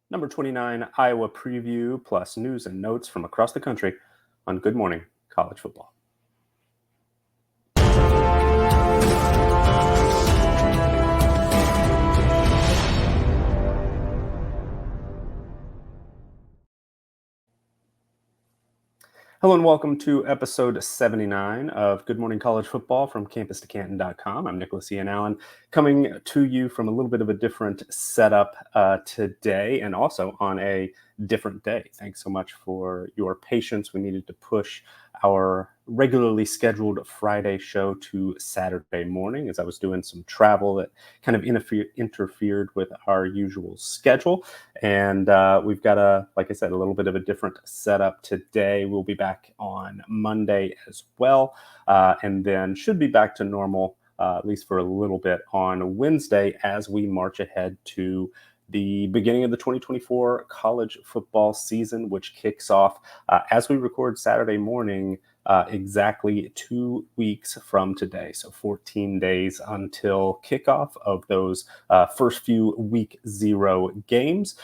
Number 29, Iowa preview plus news and notes from across the country on Good Morning College Football. Hello and welcome to episode 79 of Good Morning College Football from campus2canton.com. I'm Nicholas Ian Allen, coming to you from a little bit of a different setup today and also on a different day. Thanks so much for your patience. We needed to push our regularly scheduled Friday show to Saturday morning as I was doing some travel that kind of interfered with our usual schedule. And we've got like I said, a little bit of a different setup today. We'll be back on Monday as well, and then should be back to normal, at least for a little bit, on Wednesday as we march ahead to the beginning of the 2024 college football season, which kicks off as we record Saturday morning, exactly 2 weeks from today. So 14 days until kickoff of those first few week 0 games.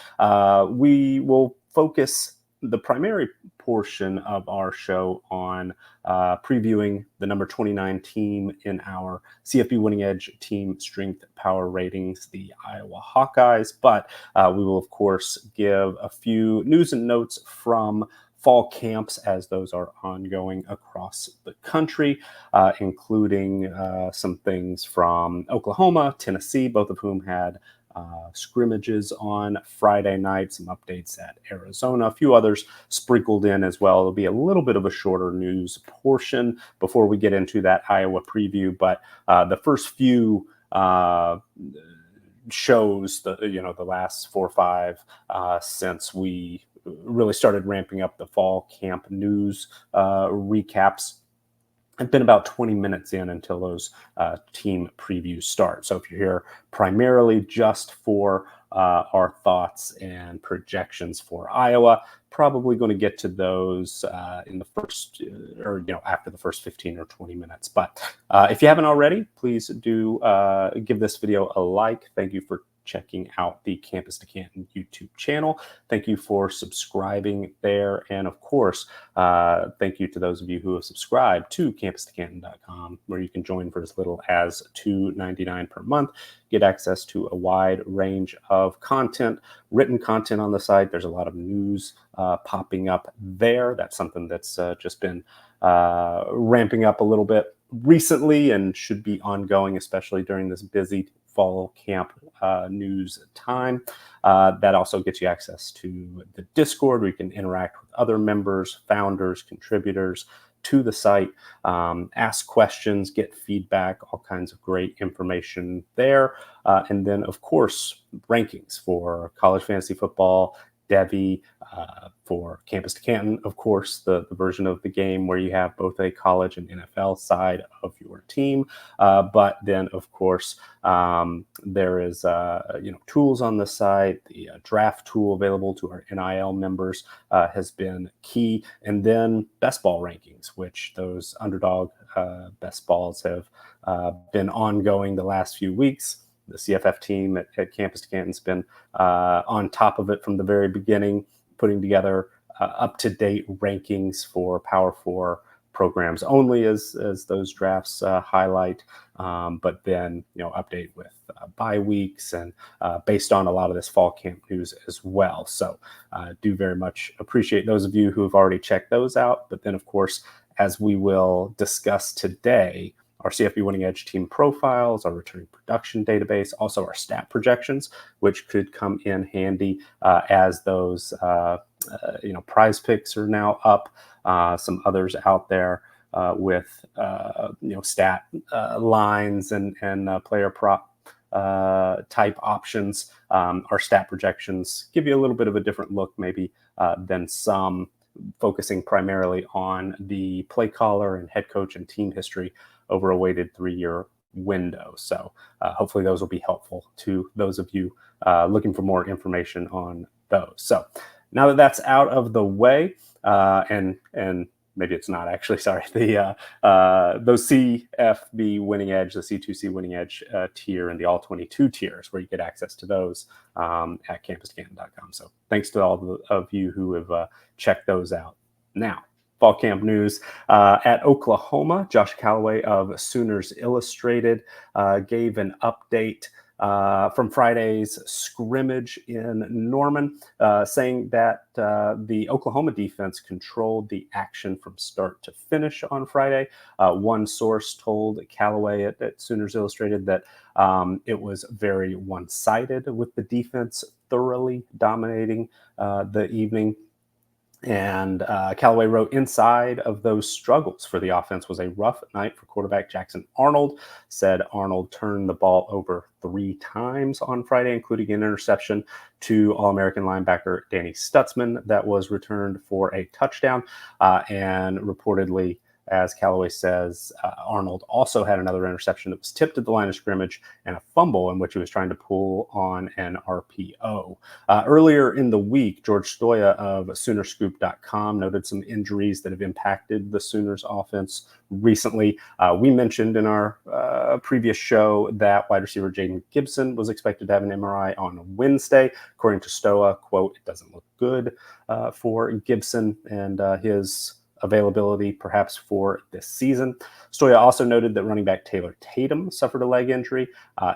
We will focus the primary portion of our show on previewing the number 29 team in our CFB Winning Edge team strength power ratings, the Iowa Hawkeyes. But we will, of course, give a few news and notes from fall camps as those are ongoing across the country, including some things from Oklahoma, Tennessee, both of whom had scrimmages on Friday night, some updates at Arizona, a few others sprinkled in as well. It'll be a little bit of a shorter news portion before we get into that Iowa preview, but the first few shows, the last 4 or 5 since we really started ramping up the fall camp news recaps. I've been about 20 minutes in until those team previews start. So if you're here primarily just for our thoughts and projections for Iowa, probably going to get to those in the first after the first 15 or 20 minutes. But if you haven't already, please do give this video a like. Thank you for checking out the Campus to Canton YouTube channel. Thank you for subscribing there. And of course, thank you to those of you who have subscribed to campus2canton.com, where you can join for as little as $2.99 per month, get access to a wide range of content, written content on the site. There's a lot of news popping up there. That's something that's just been ramping up a little bit recently and should be ongoing, especially during this busy fall camp news time. That also gets you access to the Discord, where you can interact with other members, founders, contributors to the site, ask questions, get feedback, all kinds of great information there. And then, of course, rankings for college fantasy football, Devy, for Campus to Canton, of course, the version of the game where you have both a college and NFL side of your team. But then, of course, there is tools on the site. The draft tool available to our NIL members has been key. And then best ball rankings, which those underdog best balls have been ongoing the last few weeks. The CFF team at Campus to Canton's been on top of it from the very beginning, putting together up-to-date rankings for Power 4 programs only as those drafts highlight, but then update with bye weeks and based on a lot of this fall camp news as well. So do very much appreciate those of you who have already checked those out. But then, of course, as we will discuss today, our CFB Winning Edge team profiles, our returning production database, also our stat projections, which could come in handy as those prize picks are now up. Some others out there with stat lines and player prop type options. Our stat projections give you a little bit of a different look maybe than some, focusing primarily on the play caller and head coach and team history over a weighted 3-year window. So hopefully those will be helpful to those of you looking for more information on those. So now that that's out of the way, and maybe it's not actually, sorry, those CFB winning edge, the C2C winning edge tier, and the all 22 tiers, where you get access to those at campuscanton.com. So thanks to all of you who have checked those out. Now, fall camp news at Oklahoma. Josh Callaway of Sooners Illustrated gave an update from Friday's scrimmage in Norman, saying that the Oklahoma defense controlled the action from start to finish on Friday. One source told Callaway at Sooners Illustrated that it was very one-sided, with the defense thoroughly dominating the evening. And Callaway wrote, inside of those struggles for the offense was a rough night for quarterback Jackson Arnold. Said Arnold turned the ball over 3 times on Friday, including an interception to All-American linebacker Danny Stutzman that was returned for a touchdown. And reportedly, as Callaway says, Arnold also had another interception that was tipped at the line of scrimmage and a fumble in which he was trying to pull on an RPO. Earlier in the week, George Stoya of Soonerscoop.com noted some injuries that have impacted the Sooners offense recently. We mentioned in our previous show that wide receiver Jaden Gibson was expected to have an MRI on Wednesday. According to Stoya, quote, it doesn't look good for Gibson and his availability perhaps for this season. Stoya also noted that running back Taylor Tatum suffered a leg injury,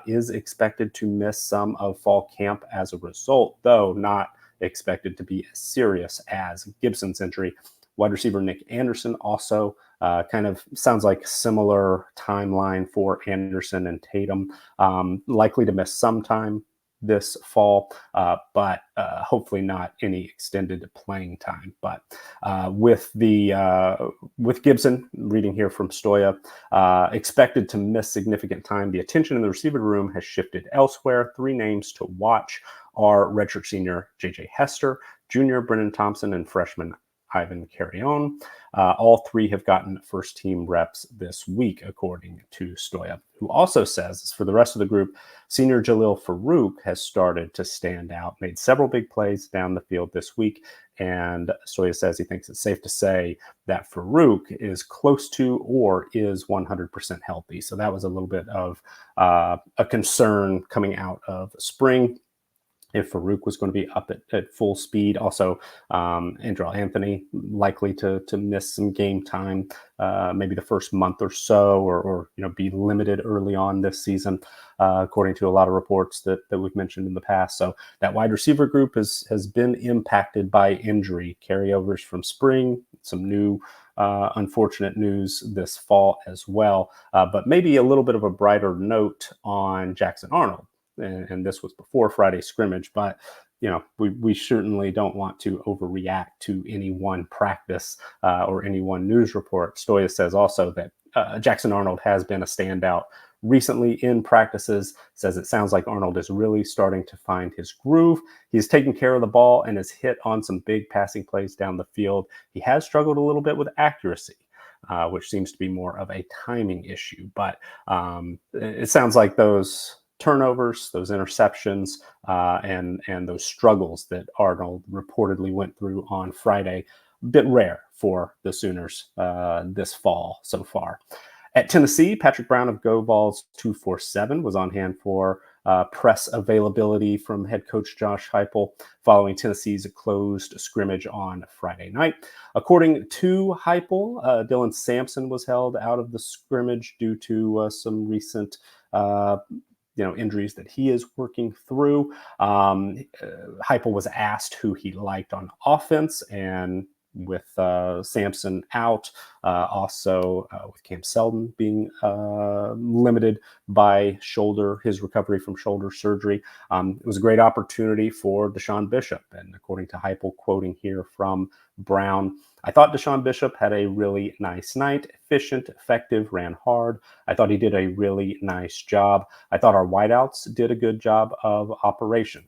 is expected to miss some of fall camp as a result, though not expected to be as serious as Gibson's injury. Wide receiver Nick Anderson also kind of sounds like similar timeline for Anderson and Tatum, likely to miss some time this fall, but hopefully not any extended playing time. But with Gibson, reading here from Stoya, expected to miss significant time, the attention in the receiver room has shifted elsewhere. 3 names to watch are redshirt senior J.J. Hester, junior Brennan Thompson, and freshman Ivan Carrion. All 3 have gotten first-team reps this week, according to Stoya, who also says, for the rest of the group, senior Jalil Farouk has started to stand out, made several big plays down the field this week, and Stoya says he thinks it's safe to say that Farouk is close to or is 100% healthy. So that was a little bit of a concern coming out of spring, if Farouk was going to be up at full speed. Also, Andrell Anthony likely to miss some game time, maybe the first month or so, or be limited early on this season, according to a lot of reports that we've mentioned in the past. So that wide receiver group has been impacted by injury carryovers from spring, some new unfortunate news this fall as well, but maybe a little bit of a brighter note on Jackson Arnold. And this was before Friday scrimmage, but we certainly don't want to overreact to any one practice or any one news report. Stoya says also that Jackson Arnold has been a standout recently in practices, says it sounds like Arnold is really starting to find his groove. He's taken care of the ball and has hit on some big passing plays down the field. He has struggled a little bit with accuracy, which seems to be more of a timing issue, but it sounds like those turnovers, those interceptions, and those struggles that Arnold reportedly went through on Friday, a bit rare for the Sooners this fall so far. At Tennessee, Patrick Brown of GoVols 247 was on hand for press availability from head coach Josh Heupel following Tennessee's closed scrimmage on Friday night. According to Heupel, Dylan Sampson was held out of the scrimmage due to some recent injuries that he is working through. Heupel was asked who he liked on offense, and with Sampson out, also with Cam Seldon being limited by his recovery from shoulder surgery, it was a great opportunity for Deshaun Bishop. And according to Heupel, quoting here from Brown, I thought Deshaun Bishop had a really nice night, efficient, effective, ran hard. I thought he did a really nice job. I thought our wideouts did a good job of operation.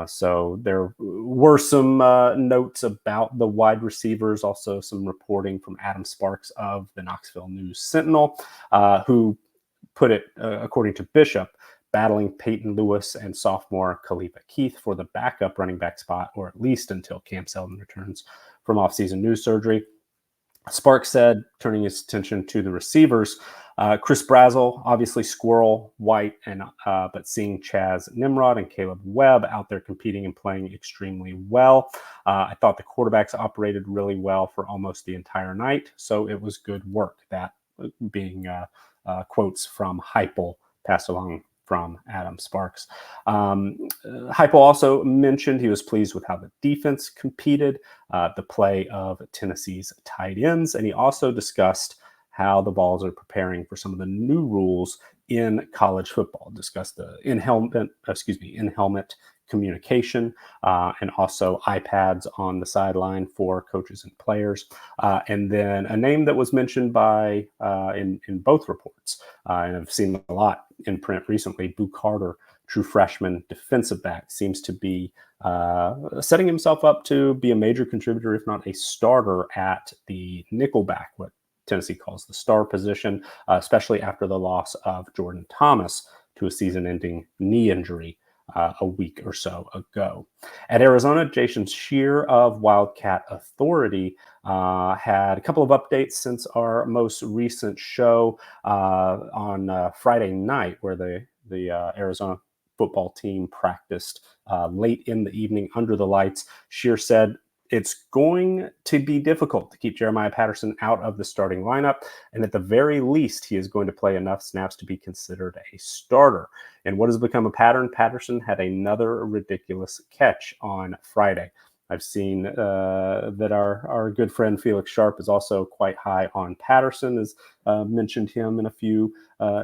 So there were some notes about the wide receivers, also some reporting from Adam Sparks of the Knoxville News Sentinel, who put it, according to Bishop, battling Peyton Lewis and sophomore Khalifa Keith for the backup running back spot, or at least until Cam Seldon returns from offseason knee surgery. Sparks said, turning his attention to the receivers, Chris Brazel, obviously Squirrel, White, and but seeing Chaz Nimrod and Caleb Webb out there competing and playing extremely well. I thought the quarterbacks operated really well for almost the entire night, so it was good work. That being quotes from Heupel passed along from Adam Sparks. Heupel also mentioned he was pleased with how the defense competed, the play of Tennessee's tight ends, and he also discussed how the Vols are preparing for some of the new rules in college football. Discussed the in-helmet communication, and also iPads on the sideline for coaches and players. And then a name that was mentioned by in both reports, and I've seen a lot in print recently, Boo Carter, true freshman defensive back, seems to be setting himself up to be a major contributor, if not a starter, at the nickelback, what Tennessee calls the star position, especially after the loss of Jordan Thomas to a season-ending knee injury a week or so ago. At Arizona, Jason Scheer of Wildcat Authority had a couple of updates since our most recent show on Friday night, where the Arizona football team practiced late in the evening under the lights. Scheer said, it's going to be difficult to keep Jeremiah Patterson out of the starting lineup, and at the very least, he is going to play enough snaps to be considered a starter. And what has become a pattern? Patterson had another ridiculous catch on Friday. I've seen that our good friend Felix Sharp is also quite high on Patterson, has mentioned him in a few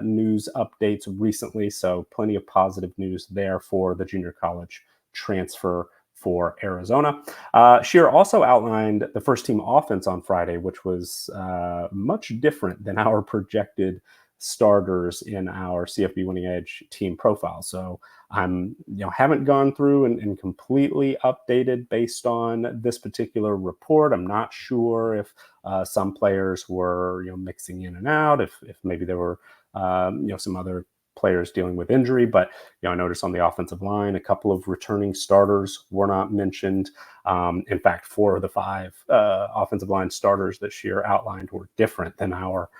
news updates recently, so plenty of positive news there for the junior college transfer for Arizona. Scheer also outlined the first team offense on Friday, which was much different than our projected starters in our CFB Winning Edge team profile. So I'm, haven't gone through and completely updated based on this particular report. I'm not sure if some players were, mixing in and out, if maybe there were, some other players dealing with injury, but I noticed on the offensive line, a couple of returning starters were not mentioned. In fact, 4 of the 5 offensive line starters that Scheer outlined were different than our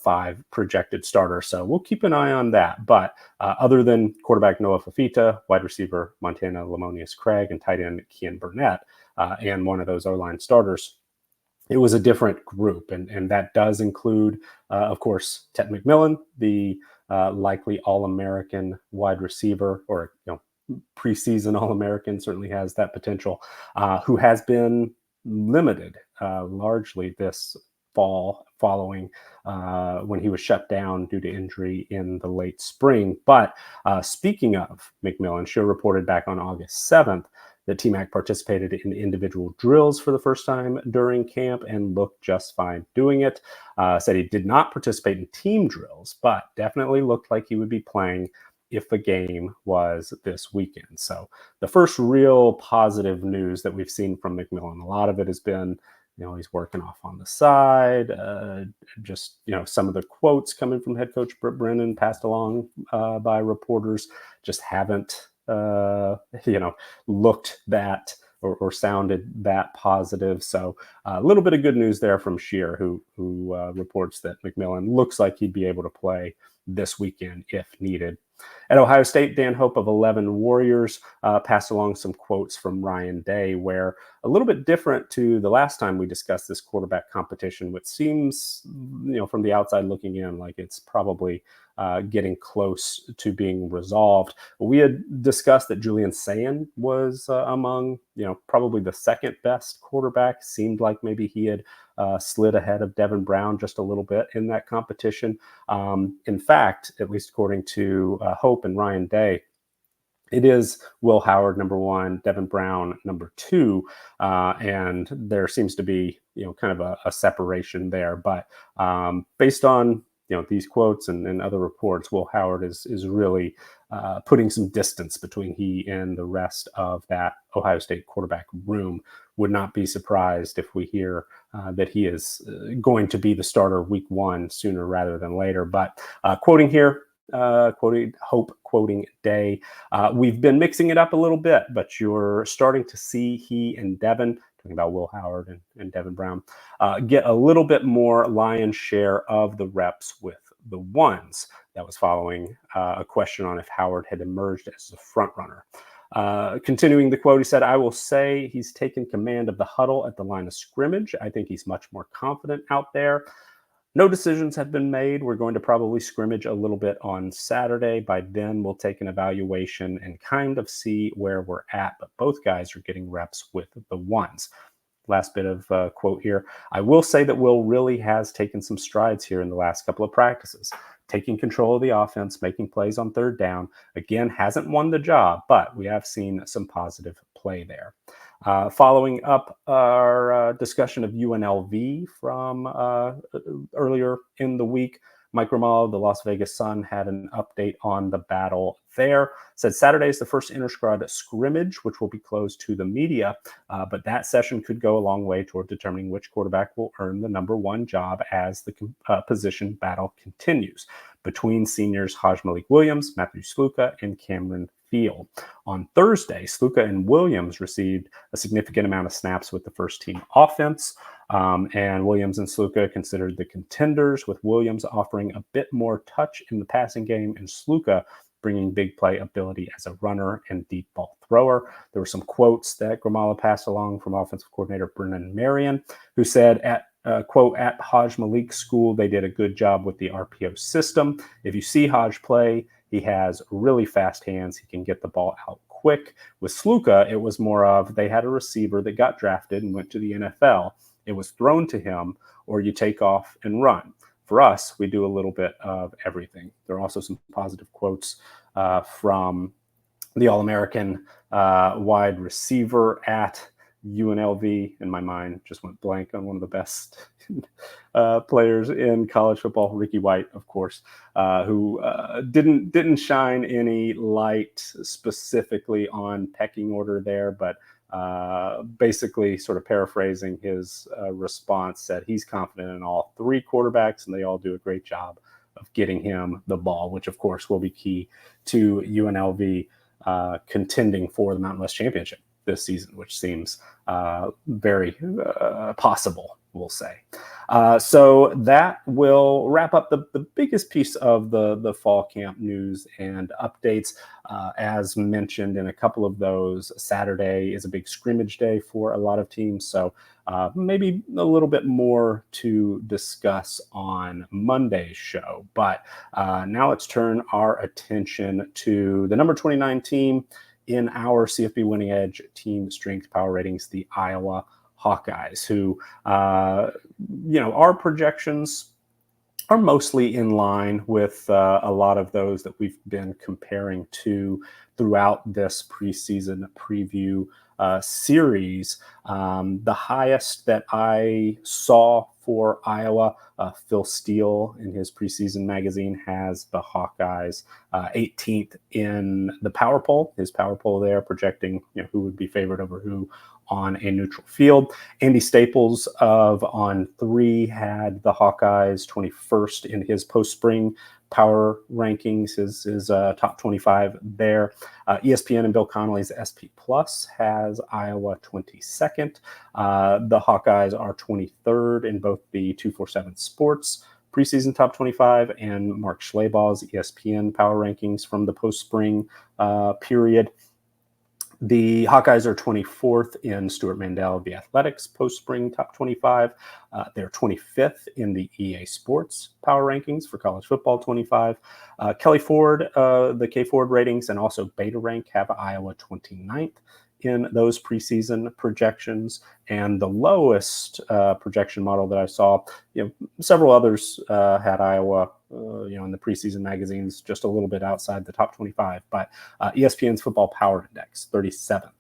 5 projected starters. So we'll keep an eye on that. But other than quarterback Noah Fafita, wide receiver Montana Lamonius Craig, and tight end Kian Burnett, and one of those O-line starters, it was a different group. And that does include, of course, Tet McMillian, the likely All-American wide receiver, or preseason All-American, certainly has that potential, who has been limited largely this fall following when he was shut down due to injury in the late spring. But speaking of McMillian, Scheer reported back on August 7th that T-Mac participated in individual drills for the first time during camp and looked just fine doing it. Said he did not participate in team drills, but definitely looked like he would be playing if the game was this weekend. So the first real positive news that we've seen from McMillian, a lot of it has been, he's working off on the side. Just, some of the quotes coming from head coach Britt Brennan passed along by reporters just haven't, looked that or sounded that positive. So a little bit of good news there from Scheer, who reports that McMillian looks like he'd be able to play this weekend if needed. At Ohio State, Dan Hope of 11 Warriors passed along some quotes from Ryan Day, where a little bit different to the last time we discussed this quarterback competition, which seems, from the outside looking in, like it's probably getting close to being resolved. We had discussed that Julian Sayin was among, probably the second best quarterback. Seemed like maybe he had slid ahead of Devin Brown just a little bit in that competition. In fact, at least according to Hope and Ryan Day, it is Will Howard number 1, Devin Brown number 2, and there seems to be kind of a separation there. But based on these quotes and other reports, Will Howard is really putting some distance between he and the rest of that Ohio State quarterback room. Would not be surprised if we hear that he is going to be the starter week 1 sooner rather than later. But quoting here, quoting Hope, quoting Day, we've been mixing it up a little bit, but you're starting to see he and Devin talking about Will Howard and Devin Brown, get a little bit more lion's share of the reps with the ones. That was following a question on if Howard had emerged as a front runner. Continuing the quote, he said, "I will say he's taken command of the huddle at the line of scrimmage. I think he's much more confident out there. No decisions have been made. We're going to probably scrimmage a little bit on Saturday. By then, we'll take an evaluation and kind of see where we're at. But both guys are getting reps with the ones." Last bit of quote here. "I will say that Will really has taken some strides here in the last couple of practices, taking control of the offense, making plays on third down. Again, hasn't won the job, but we have seen some positive play there." Following up our discussion of UNLV from earlier in the week, Mike Ramal of the Las Vegas Sun had an update on the battle there. Said Saturday is the first inter-squad scrimmage, which will be closed to the media, but that session could go a long way toward determining which quarterback will earn the number one job as the position battle continues between seniors Hajj-Malik Williams, Matthew Sluka, and Cameron Field. On Thursday, Sluka and Williams received a significant amount of snaps with the first team offense, and Williams and Sluka considered the contenders, with Williams offering a bit more touch in the passing game and Sluka bringing big play ability as a runner and deep ball thrower. There were some quotes that Gramala passed along from offensive coordinator Brennan Marion, who said, quote, "At Hajj-Malik's school, they did a good job with the RPO system. If you see Hajj play, he has really fast hands. He can get the ball out quick. With Sluka, it was more of they had a receiver that got drafted and went to the NFL. It was thrown to him, or you take off and run. For us, we do a little bit of everything." There are also some positive quotes from the All-American wide receiver at UNLV. In my mind, just went blank on one of the best players in college football, Ricky White, of course, who didn't shine any light specifically on pecking order there, but basically sort of paraphrasing his response, said he's confident in all three quarterbacks and they all do a great job of getting him the ball, which of course will be key to UNLV contending for the Mountain West Championship this season, which seems very possible, we'll say. So that will wrap up the biggest piece of the fall camp news and updates. As mentioned in a couple of those, Saturday is a big scrimmage day for a lot of teams. So maybe a little bit more to discuss on Monday's show. But now let's turn our attention to the number 29 team in our CFB Winning Edge team strength power ratings, the Iowa Hawkeyes, who, our projections are mostly in line with a lot of those that we've been comparing to throughout this preseason preview series. The highest that I saw for Iowa, Phil Steele in his preseason magazine has the Hawkeyes 18th in the power poll. His power poll there projecting who would be favored over who on a neutral field. Andy Staples of On 3 had the Hawkeyes 21st in his post-spring power rankings, his top 25 there. ESPN and Bill Connolly's SP Plus has Iowa 22nd. The Hawkeyes are 23rd in both the 247 Sports preseason top 25 and Mark Schlabach's ESPN power rankings from the post-spring period. The Hawkeyes are 24th in Stuart Mandel of The Athletics post-spring top 25. They're 25th in the EA Sports power rankings for college football 25. Kelly Ford, the K Ford ratings, and also Beta Rank have Iowa 29th in those preseason projections. And the lowest projection model that I saw, several others had Iowa, in the preseason magazines, just a little bit outside the top 25. But ESPN's Football Power Index, 37th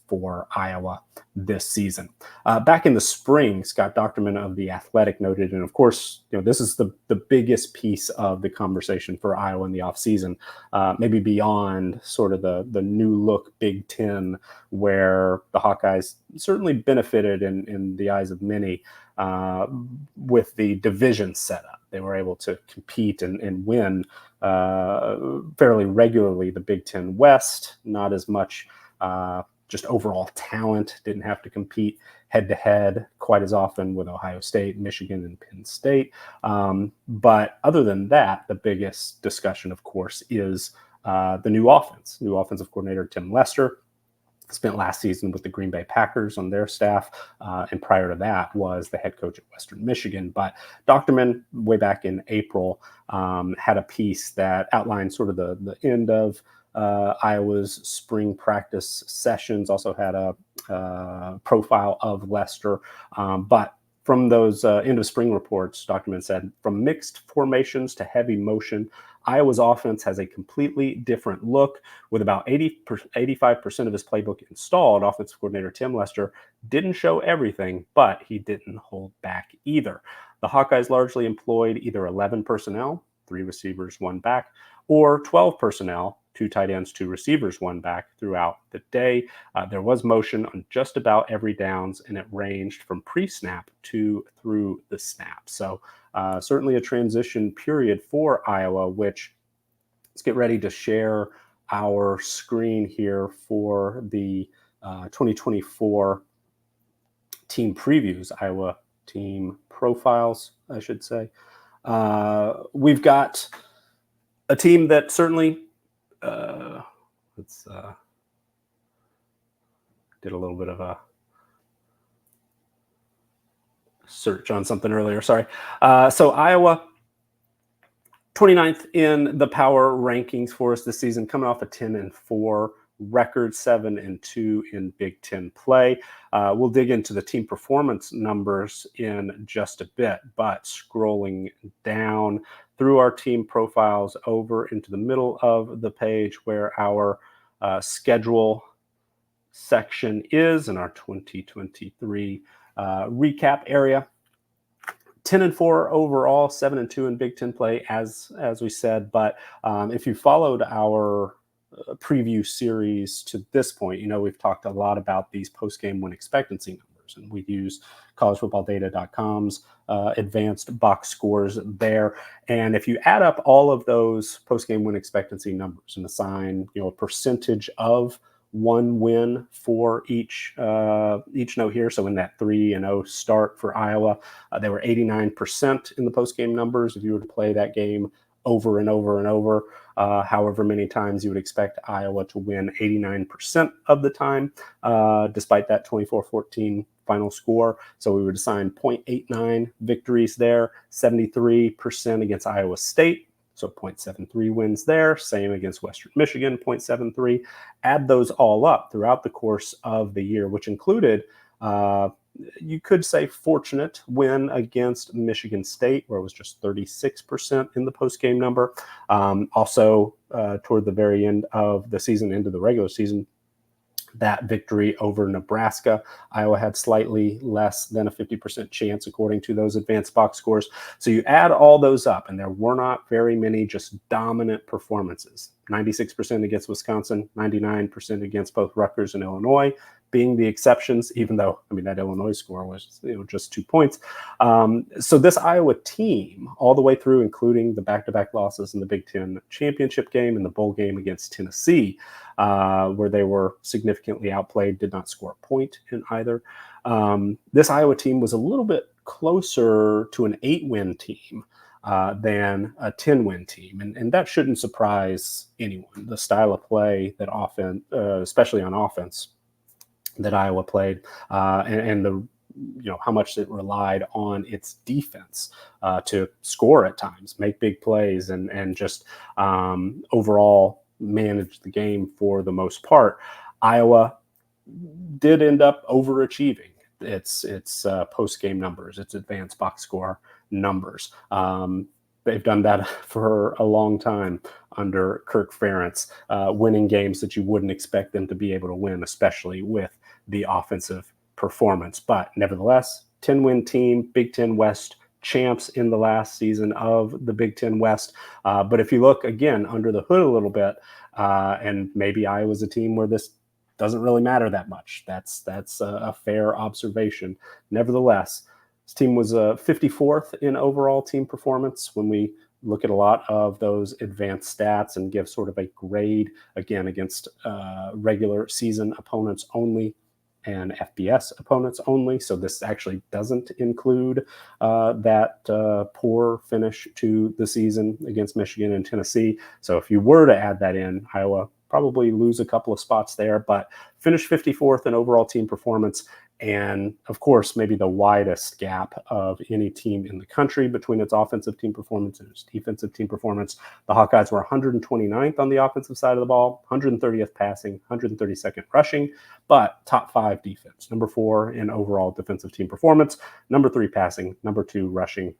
for Iowa this season. Back in the spring, Scott Docterman of The Athletic noted, and of course, this is the biggest piece of the conversation for Iowa in the offseason, maybe beyond sort of the new look Big Ten, where the Hawkeyes certainly benefited in the eyes of many with the division setup. They were able to compete and win fairly regularly the Big Ten West, not as much just overall talent, didn't have to compete head-to-head quite as often with Ohio State, Michigan, and Penn State. But other than that, the biggest discussion, of course, is the new offense. New offensive coordinator Tim Lester spent last season with the Green Bay Packers on their staff, and prior to that was the head coach at Western Michigan. But Docterman, way back in April, had a piece that outlined sort of the end of Iowa's spring practice sessions, also had a profile of Lester. But from those end of spring reports, Docterman said, from mixed formations to heavy motion, Iowa's offense has a completely different look. With about 85% of his playbook installed, offensive coordinator Tim Lester didn't show everything, but he didn't hold back either. The Hawkeyes largely employed either 11 personnel, 3 receivers, 1 back, or 12 personnel, 2 tight ends, 2 receivers, 1 back throughout the day. There was motion on just about every downs, and it ranged from pre-snap to through the snap. So certainly a transition period for Iowa, which, let's get ready to share our screen here for the 2024 team previews, Iowa team profiles, I should say. We've got a team that certainly, let's did a little bit of a search on something earlier. Sorry. So Iowa, 29th in the power rankings for us this season, coming off a 10-4 record, 7-2 in Big Ten play. We'll dig into the team performance numbers in just a bit, but scrolling down through our team profiles over into the middle of the page where our schedule section is in our 2023 recap area. 10-4 overall, 7-2 in Big Ten play, as we said. But if you followed our preview series to this point, you know we've talked a lot about these post-game win expectancy numbers, and we use collegefootballdata.com's advanced box scores there. And if you add up all of those post-game win expectancy numbers and assign a percentage of one win for each note here. So in that 3-0 start for Iowa, they were 89% in the postgame numbers. If you were to play that game over and over and over, however many times you would expect Iowa to win 89% of the time, despite that 24-14 final score. So we would assign 0.89 victories there, 73% against Iowa State. So 0.73 wins there. Same against Western Michigan, 0.73. Add those all up throughout the course of the year, which included, you could say, fortunate win against Michigan State, where it was just 36% in the postgame number. Also, toward the very end of the season, into the regular season, that victory over Nebraska, Iowa had slightly less than a 50% chance, according to those advanced box scores. So you add all those up, and there were not very many just dominant performances. 96% against Wisconsin, 99% against both Rutgers and Illinois, being the exceptions, even though, that Illinois score was just 2 points. So this Iowa team, all the way through, including the back-to-back losses in the Big Ten championship game and the bowl game against Tennessee, where they were significantly outplayed, did not score a point in either. This Iowa team was a little bit closer to an 8-win team than a 10-win team. And that shouldn't surprise anyone. The style of play that often, especially on offense, that Iowa played, and the how much it relied on its defense to score at times, make big plays, and just overall manage the game for the most part. Iowa did end up overachieving its post-game numbers, its advanced box score numbers. They've done that for a long time under Kirk Ferentz, winning games that you wouldn't expect them to be able to win, especially with the offensive performance. But nevertheless, 10-win team, Big Ten West champs in the last season of the Big Ten West. But if you look, again, under the hood a little bit, and maybe Iowa's a team where this doesn't really matter that much. That's a fair observation. Nevertheless, this team was 54th in overall team performance when we look at a lot of those advanced stats and give sort of a grade, again, against regular season opponents only and FBS opponents only. So this actually doesn't include that poor finish to the season against Michigan and Tennessee. So if you were to add that in, Iowa probably lose a couple of spots there, but finish 54th in overall team performance. And of course, maybe the widest gap of any team in the country between its offensive team performance and its defensive team performance. The Hawkeyes were 129th on the offensive side of the ball, 130th passing, 132nd rushing, but top 5 defense, number 4 in overall defensive team performance, number 3 passing, number 2 rushing.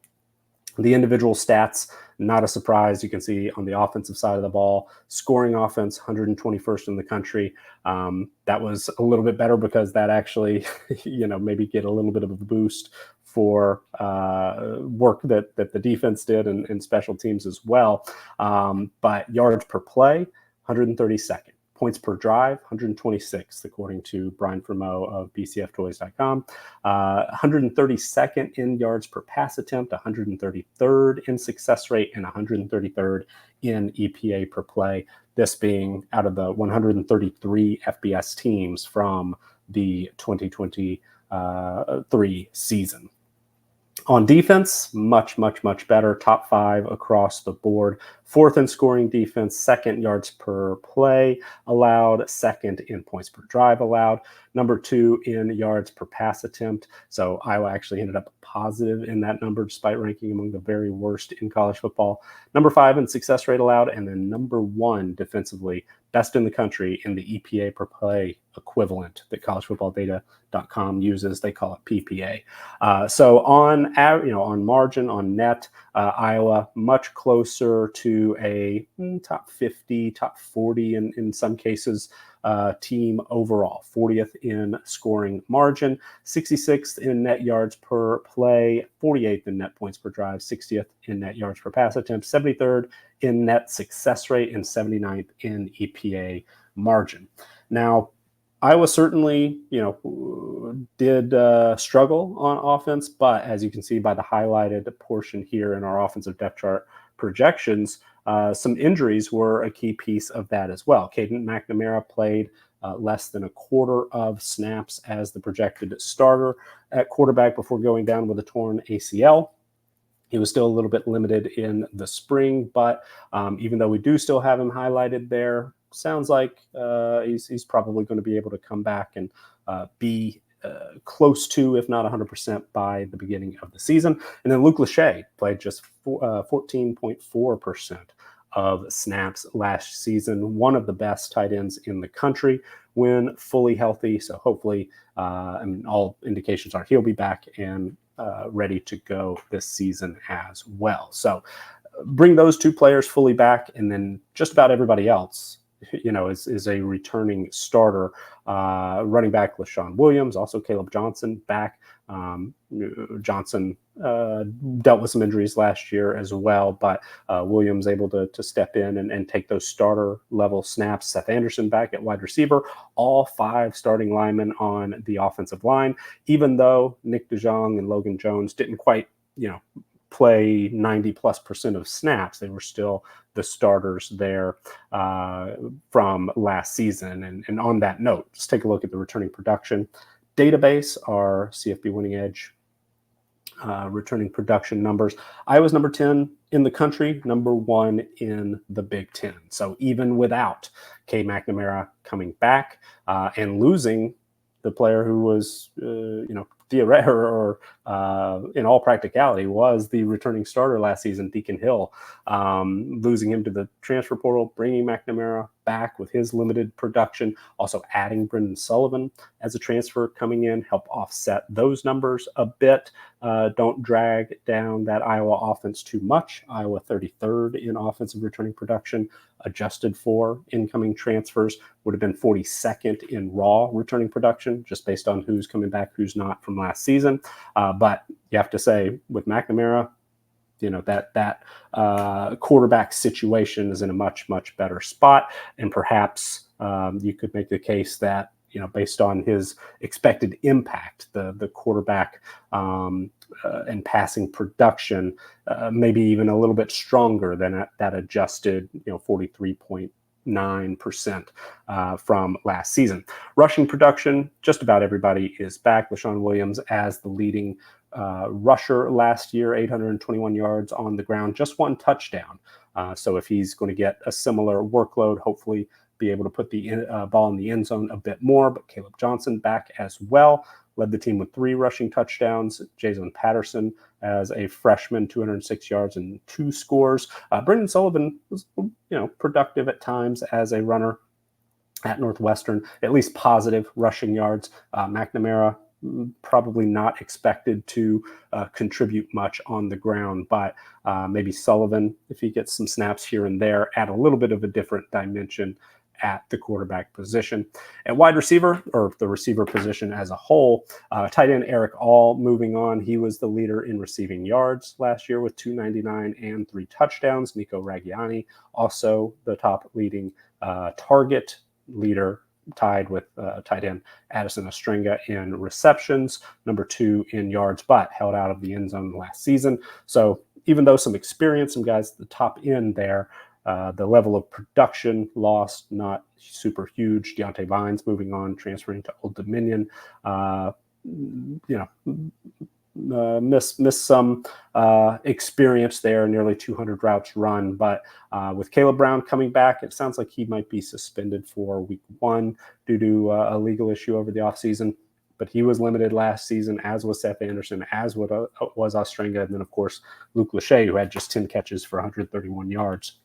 The individual stats, not a surprise. You can see on the offensive side of the ball, scoring offense, 121st in the country. That was a little bit better because that actually, maybe get a little bit of a boost for work that the defense did and special teams as well. But yards per play, 132nd. Points per drive, 126th, according to Brian Fremeau of bcftoys.com. 132nd in yards per pass attempt, 133rd in success rate, and 133rd in EPA per play. This being out of the 133 FBS teams from the 2023 season. On defense, much, much, much better. Top 5 across the board. 4th in scoring defense, 2nd yards per play allowed, 2nd in points per drive allowed, number 2 in yards per pass attempt. So Iowa actually ended up positive in that number despite ranking among the very worst in college football. Number 5 in success rate allowed, and then number 1 defensively, best in the country in the EPA per play equivalent that collegefootballdata.com uses. They call it PPA. So on margin, on net, Iowa much closer to a top 50, top 40 in some cases team overall. 40th in scoring margin, 66th in net yards per play, 48th in net points per drive, 60th in net yards per pass attempt, 73rd in net success rate, and 79th in EPA margin. Now, Iowa certainly, did struggle on offense, but as you can see by the highlighted portion here in our offensive depth chart projections, some injuries were a key piece of that as well. Caden McNamara played less than a quarter of snaps as the projected starter at quarterback before going down with a torn ACL. He was still a little bit limited in the spring, but even though we do still have him highlighted there, sounds like he's probably going to be able to come back and be close to, if not 100%, by the beginning of the season. And then Luke Lachey played just 14.4% of snaps last season, one of the best tight ends in the country when fully healthy. So hopefully, all indications are he'll be back and ready to go this season as well. So bring those 2 players fully back, and then just about everybody else is a returning starter. Running back LaShawn Williams, also Caleb Johnson back. Johnson dealt with some injuries last year as well, but Williams able to step in and take those starter level snaps. Seth Anderson back at wide receiver. All 5 starting linemen on the offensive line, even though Nick DeJong and Logan Jones didn't quite, play 90+% of snaps. They were still the starters there from last season. And on that note, let's take a look at the returning production database, our CFB Winning Edge returning production numbers. Iowa's number 10 in the country, number 1 in the Big Ten. So even without K. McNamara coming back and losing the player who was, theoretically or in all practicality was the returning starter last season, Deacon Hill, losing him to the transfer portal, bringing McNamara back with his limited production, also adding Brendan Sullivan as a transfer coming in, help offset those numbers a bit. Don't drag down that Iowa offense too much. Iowa 33rd in offensive returning production, adjusted for incoming transfers, would have been 42nd in raw returning production, just based on who's coming back, who's not from last season. But you have to say, with McNamara, that quarterback situation is in a much, much better spot. And perhaps you could make the case that, based on his expected impact, the quarterback and passing production, maybe even a little bit stronger than that adjusted 43.9% from last season. Rushing production, just about everybody is back. LaShawn Williams as the leading rusher last year, 821 yards on the ground, just one touchdown. So if he's going to get a similar workload, hopefully be able to put the ball in the end zone a bit more. But Caleb Johnson back as well, led the team with 3 rushing touchdowns. Jason Patterson as a freshman, 206 yards and 2 scores. Brendan Sullivan was, productive at times as a runner at Northwestern, at least positive rushing yards. McNamara, probably not expected to contribute much on the ground, but maybe Sullivan, if he gets some snaps here and there, add a little bit of a different dimension at the quarterback position. At wide receiver, or the receiver position as a whole, tight end Eric All moving on. He was the leader in receiving yards last year with 299 and 3 touchdowns. Nico Raggiani, also the top leading target leader, tied with tight end Addison Ostrenga in receptions, number 2 in yards, but held out of the end zone last season. So even though some experience, some guys at the top end there, the level of production lost, not super huge. Deontay Vines moving on, transferring to Old Dominion. Missed some experience there, nearly 200 routes run. But with Caleb Brown coming back, it sounds like he might be suspended for week 1 due to a legal issue over the offseason. But he was limited last season, as was Seth Anderson, as was Ostrenga, and then, of course, Luke Lachey, who had just 10 catches for 131 yards.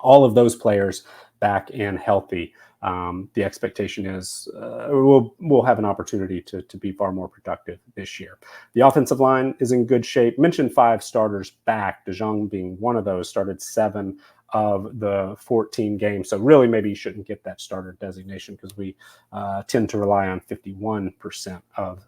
All of those players back and healthy. The expectation is we'll have an opportunity to be far more productive this year. The offensive line is in good shape. Mentioned 5 starters back, DeJong being one of those, started 7 of the 14 games. So really maybe you shouldn't get that starter designation because we tend to rely on 51% of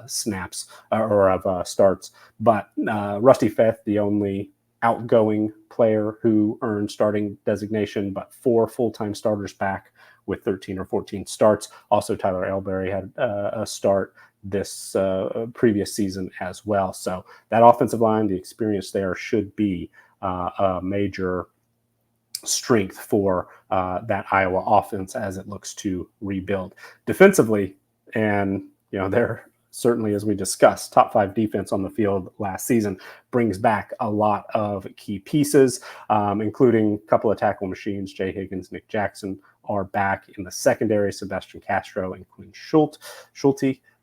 snaps or of starts. But Rusty Feth, the only outgoing player who earned starting designation, but 4 full-time starters back with 13 or 14 starts. Also, Tyler Elberry had a start this previous season as well. So that offensive line, the experience there should be a major strength for that Iowa offense as it looks to rebuild. Defensively, and they're certainly, as we discussed, top 5 defense on the field last season, brings back a lot of key pieces, including a couple of tackle machines. Jay Higgins, Nick Jackson are back in the secondary, Sebastian Castro and Quinn Schulte.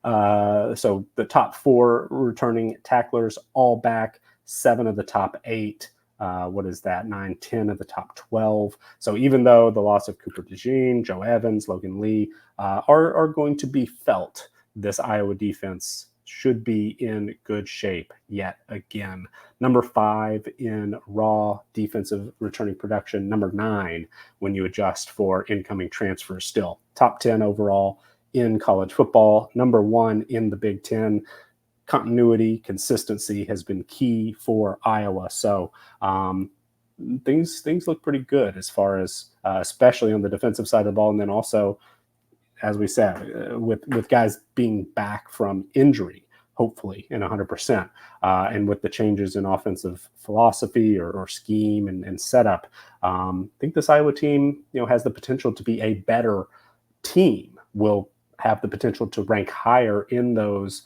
So the top 4 returning tacklers all back, 7 of the top 8. 9, 10 of the top 12. So even though the loss of Cooper DeJean, Joe Evans, Logan Lee are going to be felt, this Iowa defense should be in good shape yet again. Number 5 in raw defensive returning production. Number 9 when you adjust for incoming transfers still. Top 10 overall in college football. Number 1 in the Big Ten. Continuity, consistency has been key for Iowa. So things look pretty good as far as, especially on the defensive side of the ball. And then also, as we said, with guys being back from injury, hopefully in 100%, and with the changes in offensive philosophy or scheme and setup, I think this Iowa team, has the potential to be a better team. Will have the potential to rank higher in those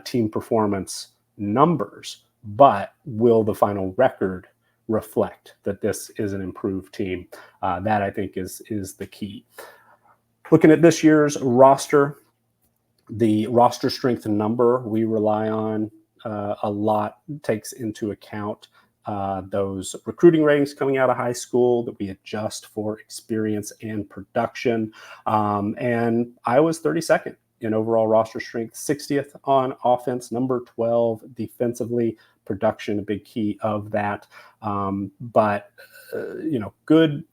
team performance numbers, but will the final record reflect that this is an improved team? That I think is the key. Looking at this year's roster, the roster strength number we rely on a lot takes into account those recruiting ratings coming out of high school that we adjust for experience and production. And Iowa's 32nd in overall roster strength, 60th on offense, number 12 defensively. Production, a big key of that. But good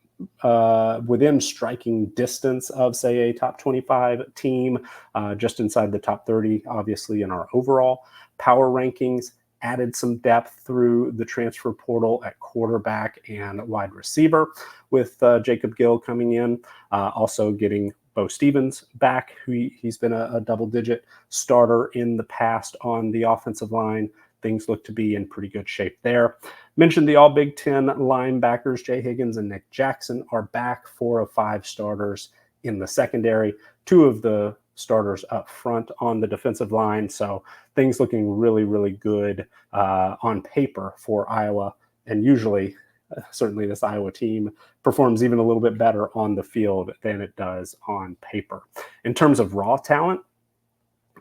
within striking distance of, say, a top 25 team, just inside the top 30, obviously, in our overall power rankings. Added some depth through the transfer portal at quarterback and wide receiver with Jacob Gill coming in. Also getting Bo Stevens back. He's been a double-digit starter in the past on the offensive line. Things look to be in pretty good shape there. Mentioned the all Big Ten linebackers, Jay Higgins and Nick Jackson, are back, 4 of 5 starters in the secondary, 2 of the starters up front on the defensive line. So things looking really, really good on paper for Iowa. And usually, certainly this Iowa team performs even a little bit better on the field than it does on paper. In terms of raw talent,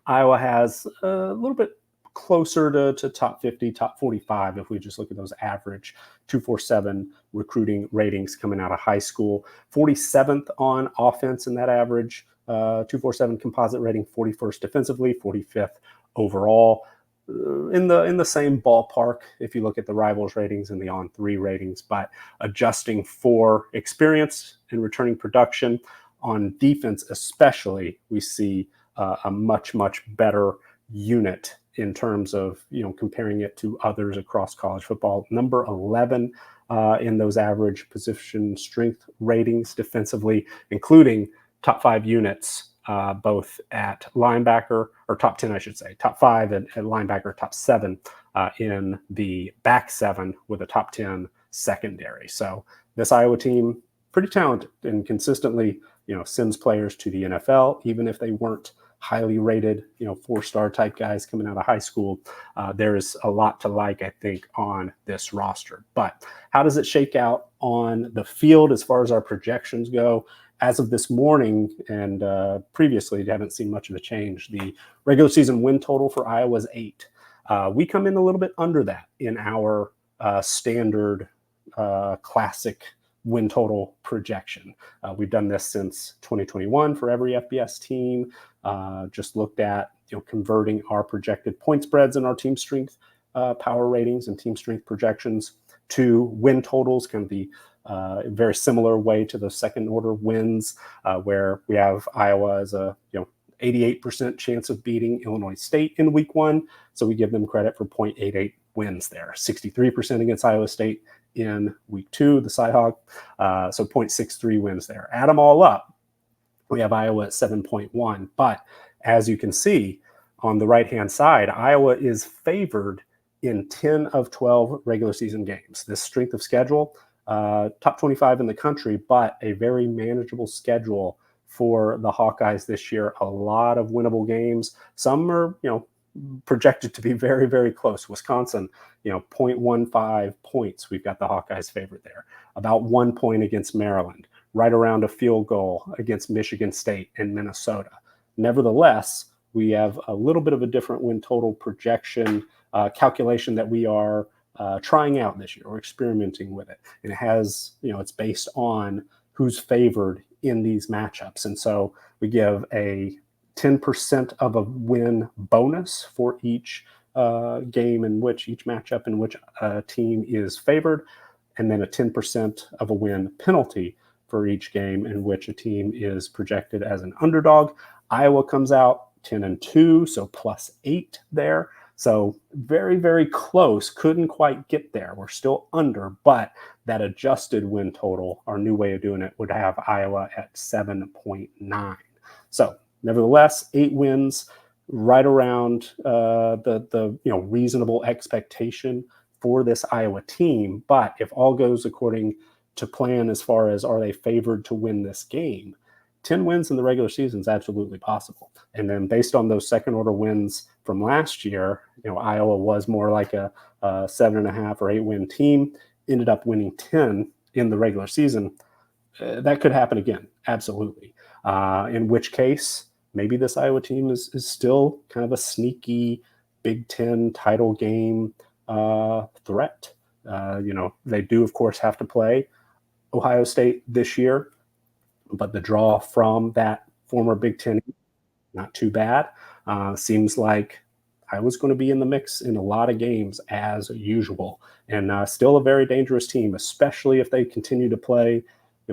Iowa has a little bit closer to top 50, top 45, if we just look at those average 247 recruiting ratings coming out of high school. 47th on offense in that average 247 composite rating, 41st defensively, 45th overall. In the same ballpark if you look at the rivals ratings and the on-3 ratings, but adjusting for experience and returning production on defense especially, we see a much better unit in terms of, comparing it to others across college football. Number 11 in those average position strength ratings defensively, including top 5 units both at linebacker, or top 10, I should say, top 5 at linebacker, top 7 in the back 7 with a top 10 secondary. So this Iowa team, pretty talented and consistently, sends players to the NFL, even if they weren't highly rated, 4-star type guys coming out of high school. There's a lot to like, I think, on this roster. But how does it shake out on the field as far as our projections go? As of this morning and previously, you haven't seen much of a change. The regular season win total for Iowa is 8. We come in a little bit under that in our standard classic win total projection. We've done this since 2021 for every FBS team. Just looked at converting our projected point spreads and our team strength power ratings and team strength projections to win totals, kind of the very similar way to the second order wins, where we have Iowa as a 88% chance of beating Illinois State in week 1. So we give them credit for 0.88 wins there. 63% against Iowa State in week 2, the Cyhawk. So 0.63 wins there. Add them all up, we have Iowa at 7.1. But as you can see on the right-hand side, Iowa is favored in 10 of 12 regular season games. This strength of schedule, top 25 in the country, but a very manageable schedule for the Hawkeyes this year. A lot of winnable games. Some are, projected to be very, very close. Wisconsin, 0.15 points. We've got the Hawkeyes favored there. About 1 point against Maryland. Right around a field goal against Michigan State and Minnesota. Nevertheless, we have a little bit of a different win total projection calculation that we are trying out this year. We're experimenting with it. And it has, it's based on who's favored in these matchups. And so we give a 10% of a win bonus for each game in which, each matchup in which a team is favored, and then a 10% of a win penalty for each game in which a team is projected as an underdog. Iowa comes out 10-2, so +8 there. So very, very close. Couldn't quite get there. We're still under, but that adjusted win total, our new way of doing it, would have Iowa at 7.9. So nevertheless, 8 wins, right around the reasonable expectation for this Iowa team. But if all goes according to plan as far as are they favored to win this game, 10 wins in the regular season is absolutely possible. And then based on those second order wins from last year, Iowa was more like a 7.5 or 8 win team, ended up winning 10 in the regular season. That could happen again. Absolutely. In which case, maybe this Iowa team is still kind of a sneaky Big Ten title game threat. They do, of course, have to play Ohio State this year, but the draw from that former Big Ten, not too bad. Seems like Iowa's going to be in the mix in a lot of games as usual, and still a very dangerous team, especially if they continue to play,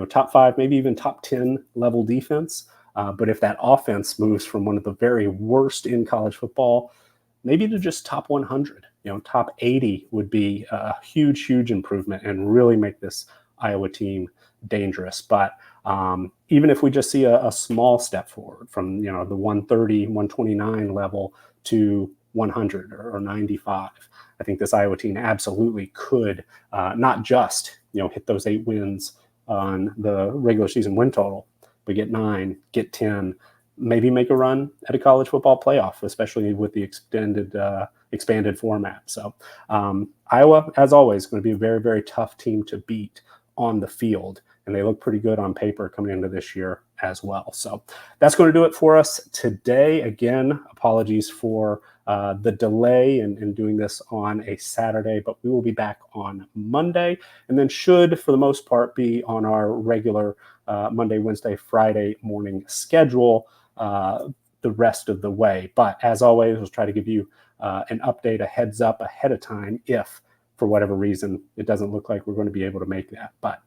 top 5, maybe even top 10 level defense. But if that offense moves from one of the very worst in college football, maybe to just top 100, top 80 would be a huge, huge improvement and really make this Iowa team dangerous. But Even if we just see a small step forward from, the 130, 129 level to 100 or 95, I think this Iowa team absolutely could not just, hit those 8 wins on the regular season win total, but get 9, get 10, maybe make a run at a college football playoff, especially with the expanded format. So Iowa, as always, going to be a very, very tough team to beat on the field. And they look pretty good on paper coming into this year as well. So that's going to do it for us today. Again, apologies for the delay in doing this on a Saturday, but we will be back on Monday, and then should, for the most part, be on our regular Monday, Wednesday, Friday morning schedule the rest of the way. But as always, we'll try to give you an update, a heads up ahead of time if, for whatever reason, it doesn't look like we're going to be able to make that. But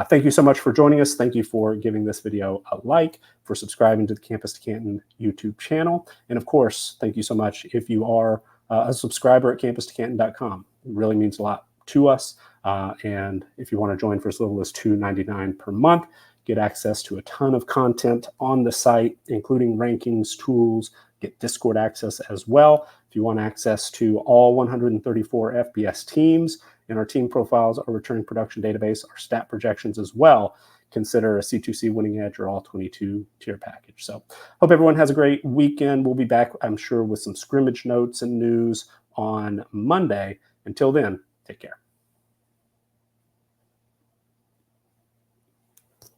thank you so much for joining us. Thank you for giving this video a like, for subscribing to the Campus to Canton YouTube channel. And of course, thank you so much if you are a subscriber at campustocanton.com. It really means a lot to us. And if you want to join for as little as $2.99 per month, get access to a ton of content on the site, including rankings, tools, get Discord access as well. If you want access to all 134 FBS teams and our team profiles, our returning production database, our stat projections as well, consider a C2C Winning Edge or all 22 tier package. So hope everyone has a great weekend. We'll be back, I'm sure, with some scrimmage notes and news on Monday. Until then, take care.